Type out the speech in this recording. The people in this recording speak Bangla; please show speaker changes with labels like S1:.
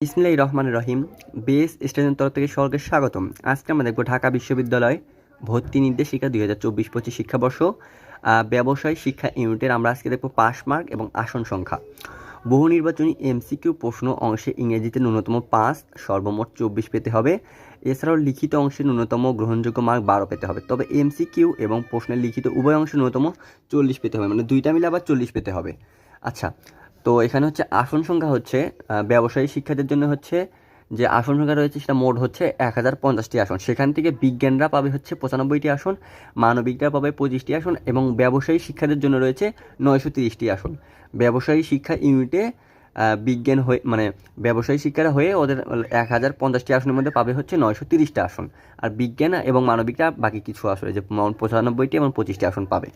S1: বিসমিল্লাহির রহমানির রহিম। বেস স্টেশনের তরফ থেকে সকলকে স্বাগতম। আজকে আমরা দেখব ঢাকা বিশ্ববিদ্যালয় ভর্তি নির্দেশিকা 2024-25 শিক্ষাবর্ষ ব্যবসায় শিক্ষা ইউনিটের আমরা আজকে দেখব পাস মার্ক এবং আসন সংখ্যা। বহু নির্বাচনী এমসিকিউ প্রশ্ন অংশে ইংরেজিতে ন্যূনতম 5, সর্বমোট 24 পেতে হবে। এছাড়াও লিখিত অংশে ন্যূনতম গ্রহণযোগ্য মার্ক 12 পেতে হবে। তবে এমসিকিউ এবং প্রশ্নের লিখিত উভয় অংশে ন্যূনতম 40 পেতে হবে, মানে দুইটা মিলে আবার 40 পেতে হবে। আচ্ছা, তো এখানে হচ্ছে আসন সংখ্যা হচ্ছে ব্যবসায়ী শিক্ষার্থীদের জন্য হচ্ছে যে আসন সংখ্যা রয়েছে সেটা মোট হচ্ছে 1050টি আসন। সেখান থেকে বিজ্ঞানরা পাবে হচ্ছে 95টি আসন, মানবিকরা পাবে 25টি আসন এবং ব্যবসায়ী শিক্ষার্থীদের জন্য রয়েছে 930টি আসন। ব্যবসায়ী শিক্ষা ইউনিটে বিজ্ঞান হয়ে মানে ব্যবসায়ী শিক্ষারা হয়ে ওদের 1050টি আসনের মধ্যে পাবে হচ্ছে 930টা আসন, আর বিজ্ঞান এবং মানবিকরা বাকি কিছু আসলে যে 95টি এবং 25টি আসন পাবে।